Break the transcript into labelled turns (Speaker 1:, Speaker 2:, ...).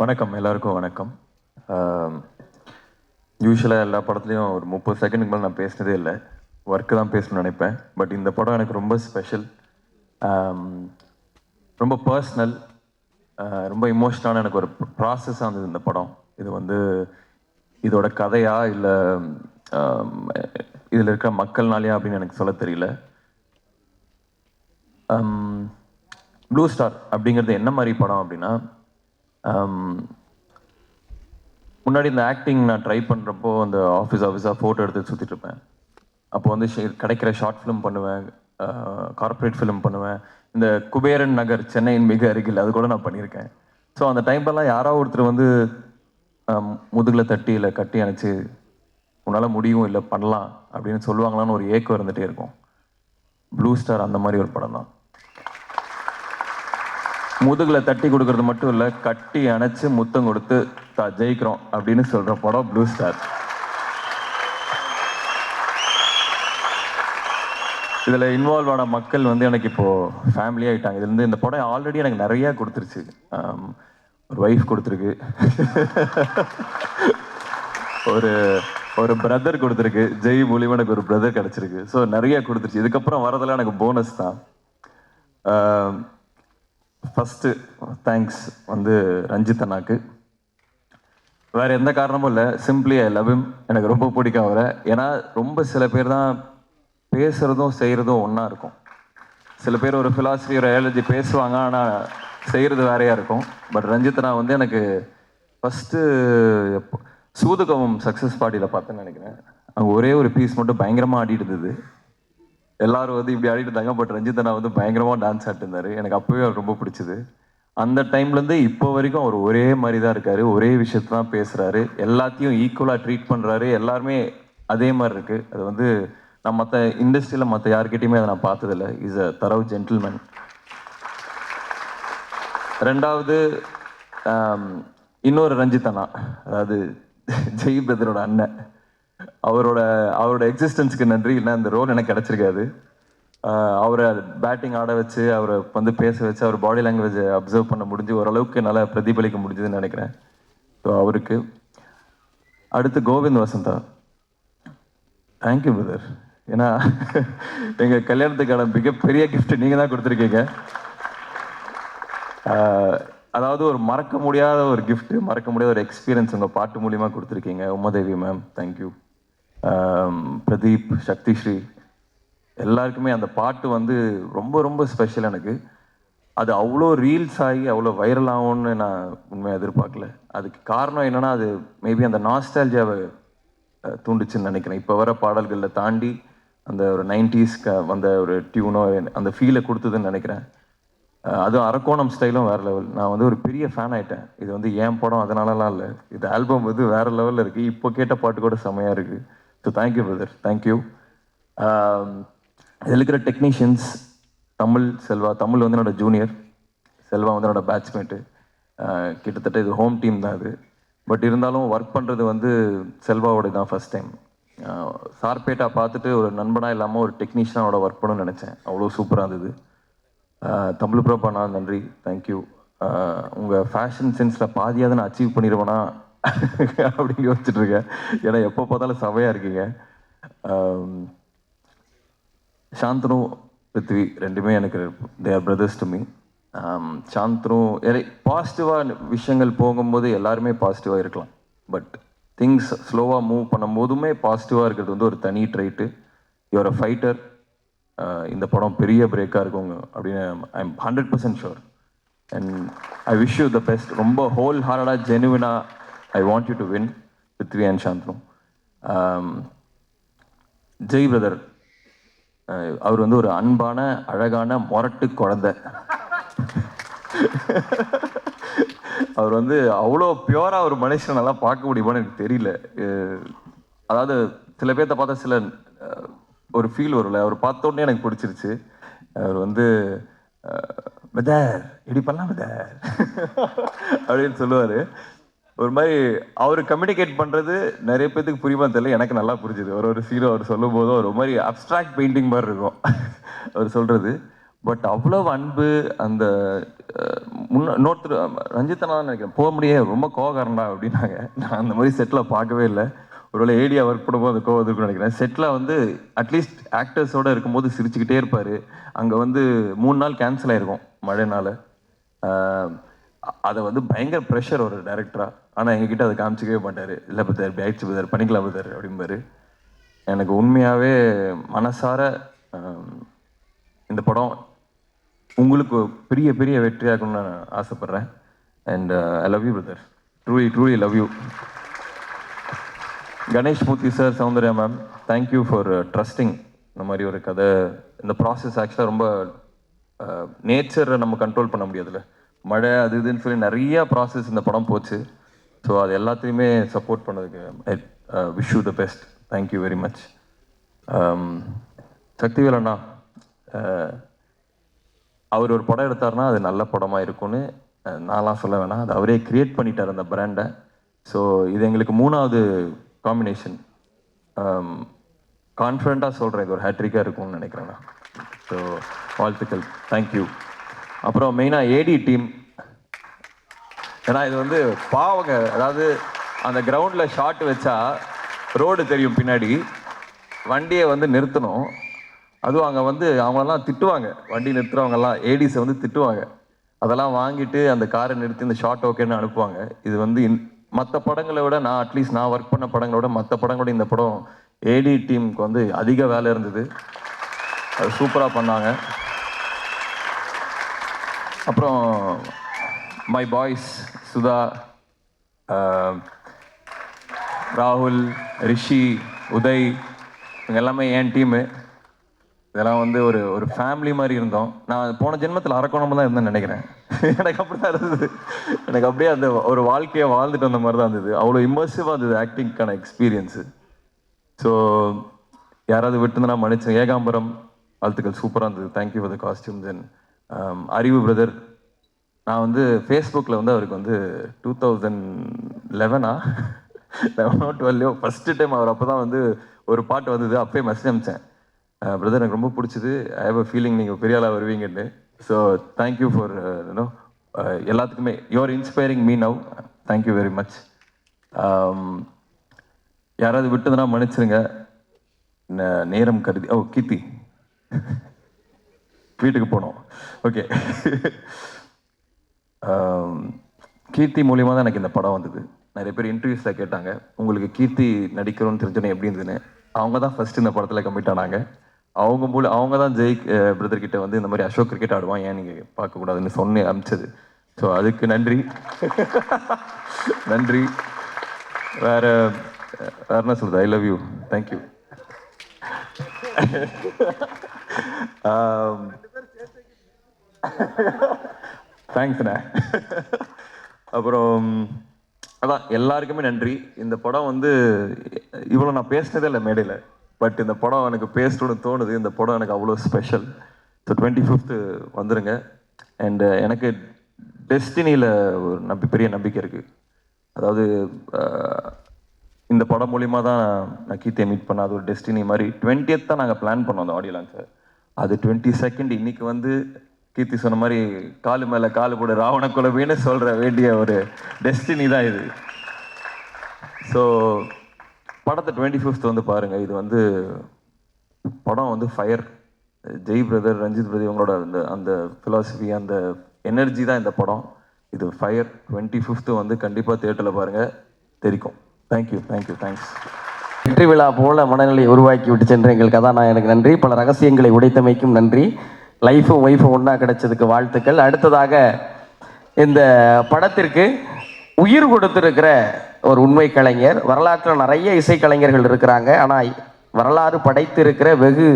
Speaker 1: வணக்கம், எல்லாருக்கும் வணக்கம். யூஸ்வலாக எல்லா படத்துலையும் ஒரு 30 செகண்டுக்கு மேலே நான் பேசினதே இல்லை. ஒர்க்கு தான் பேசணும்னு நினைப்பேன். பட் இந்த படம் எனக்கு ரொம்ப ஸ்பெஷல், ரொம்ப பர்சனல், ரொம்ப இமோஷ்னலான எனக்கு ஒரு ப்ராசஸாக இருந்தது இந்த படம். இது வந்து இதோட கதையா இல்லை இதில் இருக்கிற மக்கள்னாலையா அப்படின்னு எனக்கு சொல்ல தெரியல. ப்ளூ ஸ்டார் அப்படிங்கிறது என்ன மாதிரி படம் அப்படின்னா, முன்னாடி இந்த ஆக்டிங் நான் ட்ரை பண்ணுறப்போ அந்த ஆஃபீஸாக ஃபோட்டோ எடுத்து சுற்றிட்டு இருப்பேன். அப்போ வந்து கிடைக்கிற ஷார்ட் ஃபிலிம் பண்ணுவேன், கார்ப்பரேட் ஃபிலிம் பண்ணுவேன். இந்த குபேரன் நகர் சென்னையின் மிக அருகில் அது கூட நான் பண்ணியிருக்கேன். ஸோ அந்த டைம்லலாம் யாராவது ஒருத்தர் வந்து முதுகில் தட்டி இல்லை கட்டி அணைச்சி உன்னால் முடியும் இல்லை பண்ணலாம் அப்படின்னு சொல்லுவாங்களான்னு ஒரு ஏக்கம் இருந்துகிட்டே இருக்கும். ப்ளூ ஸ்டார் அந்த மாதிரி ஒரு படம் தான். முதுகில் தட்டி கொடுக்கறது மட்டும் இல்லை, கட்டி அணைச்சு முத்தம் கொடுத்து ஜெயிக்கிறோம் அப்படின்னு சொல்கிற படம் ப்ளூ ஸ்டார். இதில் இன்வால்வ் ஆன மக்கள் வந்து எனக்கு இப்போது ஃபேமிலி ஆகிட்டாங்க. இதுலேருந்து இந்த படம் ஆல்ரெடி எனக்கு நிறையா கொடுத்துருச்சு. ஒரு ஒய்ஃப் கொடுத்துருக்கு, ஒரு ஒரு பிரதர் கொடுத்துருக்கு, ஜெய் மூலியமாக எனக்கு ஒரு பிரதர் கிடச்சிருக்கு. ஸோ நிறையா கொடுத்துருச்சு. இதுக்கப்புறம் வரதெல்லாம் எனக்கு போனஸ் தான். ஃபஸ்ட்டு தேங்க்ஸ் வந்து ரஞ்சித் அண்ணாக்கு. வேறு எந்த காரணமும் இல்லை, சிம்பிளி ஐ லவ் ஹிம். எனக்கு ரொம்ப பிடிக்கும் அவரை. ஏன்னா ரொம்ப சில பேர் தான் பேசுகிறதும் செய்கிறதும் ஒன்றா இருக்கும். சில பேர் ஒரு ஃபிலாசபி ஒரு ஐடியாலஜி பேசுவாங்க, ஆனால் செய்கிறது வேறையாக இருக்கும். பட் ரஞ்சித் அண்ணா வந்து எனக்கு ஃபஸ்ட்டு சூதுகவும் சக்ஸஸ் பார்ட்டியில் பார்த்தேன்னு நினைக்கிறேன். அங்கே ஒரே ஒரு பீஸ் மட்டும் பயங்கரமாக ஆடிட்டு இருந்தது. எல்லாரும் வந்து இப்படி ஆடிட்டு இருந்தாங்க. பட் ரஞ்சித் அண்ணா வந்து பயங்கரமாக டான்ஸ் ஆடிட்டு இருந்தார். எனக்கு அப்போவே அவர் ரொம்ப பிடிச்சிது. அந்த டைம்லேருந்து இப்போ வரைக்கும் அவர் ஒரே மாதிரி தான் இருக்கார், ஒரே விஷயத்தை தான் பேசுகிறாரு, எல்லாத்தையும் ஈக்குவலாக ட்ரீட் பண்ணுறாரு. எல்லாருமே அதே மாதிரி இருக்குது. அது வந்து நான் மற்ற இண்டஸ்ட்ரியில் மற்ற யார்கிட்டையுமே அதை நான் பார்த்ததில்லை. இஸ் அ தரவு ஜென்டில்மேன். ரெண்டாவது இன்னொரு ரஞ்சித் அண்ணா, அதாவது ஜெய் பிரதரோட அண்ணன். அவரோட எக்ஸிஸ்டன்ஸுக்கு நன்றி. இல்லை அந்த ரோல் எனக்கு கிடச்சிருக்காது. அவரை பேட்டிங் ஆட வச்சு, அவரை வந்து பேச வச்சு, அவர் பாடி லாங்குவேஜை அப்சர்வ் பண்ண முடிஞ்சு ஓரளவுக்கு நல்லா பிரதிபலிக்க முடிஞ்சதுன்னு நினைக்கிறேன். ஸோ அவருக்கு. அடுத்து கோவிந்த் வசந்தா, தேங்க்யூ பிரதர். ஏன்னா எங்கள் கல்யாணத்துக்கான மிகப்பெரிய கிஃப்ட் நீங்கள் தான் கொடுத்துருக்கீங்க. அதாவது ஒரு மறக்க முடியாத ஒரு கிஃப்ட், மறக்க முடியாத ஒரு எக்ஸ்பீரியன்ஸ் உங்கள் பாட்டு மூலியமாக கொடுத்துருக்கீங்க. Umadevi ma'am thank you. பிரதீப், சக்திஸ்ரீ, எல்லாருக்குமே அந்த பாட்டு வந்து ரொம்ப ரொம்ப ஸ்பெஷல். எனக்கு அது அவ்வளோ ரீல்ஸ் ஆகி அவ்வளோ வைரல் ஆகும்னு நான் உண்மையாக எதிர்பார்க்கல. அதுக்கு காரணம் என்னென்னா, அது மேபி அந்த நாஸ்டால்ஜியாவை தூண்டுச்சுன்னு நினைக்கிறேன். இப்போ வர பாடல்களில் தாண்டி அந்த ஒரு 90s வந்த ஒரு டியூனோ அந்த ஃபீலை கொடுத்ததுன்னு நினைக்கிறேன். அதுவும் அரக்கோணம் ஸ்டைலும் வேறு லெவல். நான் வந்து ஒரு பெரிய ஃபேன் ஆகிட்டேன். இது வந்து ஏன் படம் அதனாலலாம் இல்லை, இது ஆல்பம் வந்து வேறு லெவலில் இருக்குது. இப்போ கேட்ட பாட்டு கூட செம்மையாக இருக்குது. So thank you brother, thank you. இதில் இருக்கிற டெக்னீஷியன்ஸ், செல்வா வந்து என்னோட ஜூனியர், செல்வா வந்து என்னோட பேட்ச்மேட்டு. கிட்டத்தட்ட இது ஹோம் டீம் தான் இது. பட் இருந்தாலும் ஒர்க் பண்ணுறது வந்து செல்வாவோட தான் ஃபஸ்ட் டைம். சார்பேட்டா பார்த்துட்டு ஒரு நண்பனாக இல்லாமல் ஒரு டெக்னீஷியனோட ஒர்க் பண்ணணும்னு நினச்சேன். அவ்வளோ சூப்பராக இருந்தது. தமிழ் பிரபாண்ணா நன்றி, தேங்க்யூ. உங்கள் ஃபேஷன் சென்ஸில் பாதியாவது நான் அச்சீவ் பண்ணிடுவேனா அப்படின்னு யோசிச்சுட்ருக்கேன். ஏன்னா எப்போ பார்த்தாலும் சவையாக இருக்கீங்க. சாந்தனு, பிருத்வி ரெண்டுமே எனக்கு they are brothers to me. Shantanu பாசிட்டிவாக விஷயங்கள் போகும்போது எல்லாருமே பாசிட்டிவாக இருக்கலாம். பட் திங்ஸ் ஸ்லோவாக மூவ் பண்ணும்போதுமே பாசிட்டிவாக இருக்கிறது வந்து ஒரு தனி ட்ரைட்டு. Your a fighter. இந்த படம் பெரிய பிரேக்காக இருக்குங்க அப்படின்னு I am 100% sure. And I wish you the best. ரொம்ப ஹோல் ஹார்டாக ஜெனுவினாக I want you to win, Prithvi and Shantanu. Jai brother, அவர் வந்து ஒரு அன்பான அழகான மொரட்டு குழந்தை. அவர் வந்து அவ்வளோ பியூராக ஒரு மனுஷனை நல்லா பார்க்க முடியுமான்னு எனக்கு தெரியல. அதாவது சில பேர்த்த பார்த்தா சில ஒரு ஃபீல் வரும்ல, அவர் பார்த்த உடனே எனக்கு பிடிச்சிருச்சு. அவர் வந்து பதர் இப்படி பண்ணலாம் பதர் அப்படின்னு சொல்லுவார். ஒரு மாதிரி அவர் கம்யூனிகேட் பண்ணுறது நிறைய பேத்துக்கு புரியுமா தெரியல, எனக்கு நல்லா புரிஞ்சுது. ஒரு சீரோ அவர் சொல்லும் போதும் ஒரு மாதிரி அப்ட்ராக்ட் பெயிண்டிங் மாதிரி இருக்கும் அவர் சொல்கிறது. பட் அவ்வளவு அன்பு அந்த இன்னொருத்தர் ரஞ்சித்தனா தான் நினைக்கிறேன் போக முடியாது ரொம்ப கோவக்காரன்டா அப்படின்னாங்க. நான் அந்த மாதிரி செட்டில் பார்க்கவே இல்லை. ஒருவேளை ஏடியா ஒர்க் பண்ணும்போது அந்த கோவம் இருக்குன்னு நினைக்கிறேன். செட்டில் வந்து அட்லீஸ்ட் ஆக்டர்ஸோடு இருக்கும்போது சிரிச்சுக்கிட்டே இருப்பார். அங்கே வந்து 3 நாள் கேன்சல் ஆகிருக்கும் மழைனால. அதை வந்து பயங்கர ப்ரெஷர் ஒரு டைரக்டராக. ஆனால் எங்ககிட்ட அதை காமிச்சிக்கவே மாட்டார். இல்லை பத்தார் இப்படி ஆயிடுச்சு பத்தார் பண்ணிக்கலாம் பத்தார் அப்படிம்பாரு. எனக்கு உண்மையாகவே மனசார இந்த படம் உங்களுக்கு பெரிய பெரிய வெற்றியாகணும்னு நான் ஆசைப்பட்றேன். And I love you brother, truly love you. Ganesh Murthy sir, Soundarya ma'am, thank you for trusting. இந்த மாதிரி ஒரு கதை, இந்த ப்ராசஸ் ஆக்சுவலாக ரொம்ப நேச்சரை நம்ம கண்ட்ரோல் பண்ண முடியாதுல்ல, மழை அது இதுன்னு சொல்லி நிறையா ப்ராசஸ் இந்த படம் போச்சு. ஸோ அது எல்லாத்தையுமே சப்போர்ட் பண்ணதுக்கு wish you the best. Thank you very much. Sakthivel அண்ணா, அவர் ஒரு படம் எடுத்தார்னா அது நல்ல படமாக இருக்கும்னு நான்லாம் சொல்ல வேணாம், அது அவரே கிரியேட் பண்ணிட்டார் அந்த பிராண்டை. ஸோ இது எங்களுக்கு 3வது காம்பினேஷன். கான்ஃபிடண்ட்டாக சொல்கிறேன், இது ஒரு ஹேட்ரிக்காக இருக்கும்னு நினைக்கிறேன் நான். ஸோ வாழ்த்துக்கள், தேங்க்யூ. அப்புறம் மெயினாக ஏடி டீம், ஏன்னா இது வந்து பாவங்க. அதாவது அந்த கிரவுண்டில் ஷாட் வச்சா ரோடு தெரியும் பின்னாடி, வண்டியை வந்து நிறுத்தணும். அதுவும் அங்கே வந்து அவங்களெல்லாம் திட்டுவாங்க, வண்டி நிறுத்துறவங்கெல்லாம் ஏடிஸை வந்து திட்டுவாங்க. அதெல்லாம் வாங்கிட்டு அந்த காரை நிறுத்தி இந்த ஷார்ட் ஓகேன்னு அனுப்புவாங்க. இது வந்து மற்ற படங்களை விட, நான் அட்லீஸ்ட் நான் ஒர்க் பண்ண படங்களை விட மற்ற படங்களோட இந்த படம் ஏடி டீமுக்கு வந்து அதிக வேலை இருந்தது. அது சூப்பராக பண்ணாங்க. அப்புறம் மை பாய்ஸ் சுதா, ராகுல், ரிஷி, உதய், இவங்க எல்லாமே என் டீமு. இதெல்லாம் வந்து ஒரு ஃபேமிலி மாதிரி இருந்தோம். நான் போன ஜென்மத்தில் அரக்கோணமாக தான் இருந்தேன்னு நினைக்கிறேன். எனக்கு அப்படி தான் இருந்தது. எனக்கு அப்படியே அந்த ஒரு வாழ்க்கையை வாழ்ந்துட்டு வந்த மாதிரி தான் இருந்தது. அவ்வளோ இம்மர்சிவாக இருந்தது ஆக்டிங்க்கான எக்ஸ்பீரியன்ஸு. ஸோ யாராவது விட்டுருந்தனா மன்னிச்சு. ஏகாம்பரம், வாழ்த்துக்கள், சூப்பராக இருந்தது. Thank you for the costumes. And அறிவு பிரதர், நான் வந்து ஃபேஸ்புக்கில் வந்து அவருக்கு வந்து 2011 12 ஃபஸ்ட்டு டைம் அவர் அப்போ தான் வந்து ஒரு பாட்டு வந்தது. அப்போயே மெசேஜ் அனுப்பிச்சேன், பிரதர் எனக்கு ரொம்ப பிடிச்சது, ஐ ஹேவ் அ ஃபீலிங் நீங்கள் பெரிய ஆளாக வருவீங்கன்னு. ஸோ தேங்க்யூ ஃபார் யூனோ எல்லாத்துக்குமே, you are inspiring me now. Thank you very much. யாராவது விட்டதுன்னா மன்னிச்சிருங்க, நேரம் கருதி. கீர்த்தி வீட்டுக்கு போனோம். ஓகே. கீர்த்தி மூலியமாக தான் எனக்கு இந்த படம் வந்தது. நிறைய பேர் இன்டர்வியூஸில் கேட்டாங்க, உங்களுக்கு கீர்த்தி நடிக்கிறோன்னு தெரிஞ்சோன்னே எப்படி இருந்ததுன்னு. அவங்க தான் ஃபஸ்ட்டு இந்த படத்தில் கமிட் ஆனாங்க. அவங்க தான் ஜெய் பிரதர் கிட்ட வந்து இந்த மாதிரி அசோக் கிரிக்கெட் ஆடுவான், ஏன் நீங்கள் பார்க்கக்கூடாதுன்னு சொன்னே அனுப்பிச்சது. ஸோ அதுக்கு நன்றி. நன்றி. வேற என்ன சொல்கிறது, ஐ லவ் யூ, தேங்க்யூ. தேங்க்ஸ்ண்ணே. அப்புறம் அதான் எல்லாருக்குமே நன்றி. இந்த படம் வந்து இவ்வளோ நான் பேசினதே இல்லை மேடையில், பட் இந்த படம் எனக்கு பேசணும்னு தோணுது. இந்த படம் எனக்கு அவ்வளோ ஸ்பெஷல். ஸோ 25th வந்துடுங்க. அண்டு எனக்கு டெஸ்டினியில் ஒரு பெரிய நம்பிக்கை இருக்குது. அதாவது இந்த படம் மூலிமா தான் நான் கீர்த்தியை மீட் பண்ண, அது ஒரு டெஸ்டினி மாதிரி. 20th தான் நாங்கள் பிளான் பண்ணோம் அந்த ஆடியோ லான்ச்சை. அது 22nd இன்னைக்கு வந்து கீர்த்தி சொன்ன மாதிரி காலு மேலே காலு போட ராவண குலபின்னு சொல்கிற வேண்டிய ஒரு டெஸ்டினி தான் இது. ஸோ படத்தை 25th வந்து பாருங்கள். இது வந்து படம் வந்து fire. Jai brother, Ranjith brother இவங்களோட அந்த ஃபிலாசபி, அந்த எனர்ஜி தான் இந்த படம். இது ஃபயர். 25th வந்து கண்டிப்பாக தியேட்டரில் பாருங்கள், தெரிக்கும். Thank you, thanks.
Speaker 2: வெற்றி விழா போல மனநிலையை உருவாக்கி விட்டு சென்ற எங்கள் கதாநாயகனுக்கு நன்றி. பல ரகசியங்களை உடைத்தமைக்கும் நன்றி. லைஃபும் ஒய்ஃபும் ஒன்றா கிடைச்சதுக்கு வாழ்த்துக்கள். அடுத்ததாக இந்த படத்திற்கு உயிர் கொடுத்திருக்கிற ஒரு உண்மை கலைஞர். வரலாற்றில் நிறைய இசைக்கலைஞர்கள் இருக்கிறாங்க, ஆனால் வரலாறு படைத்திருக்கிற வெகு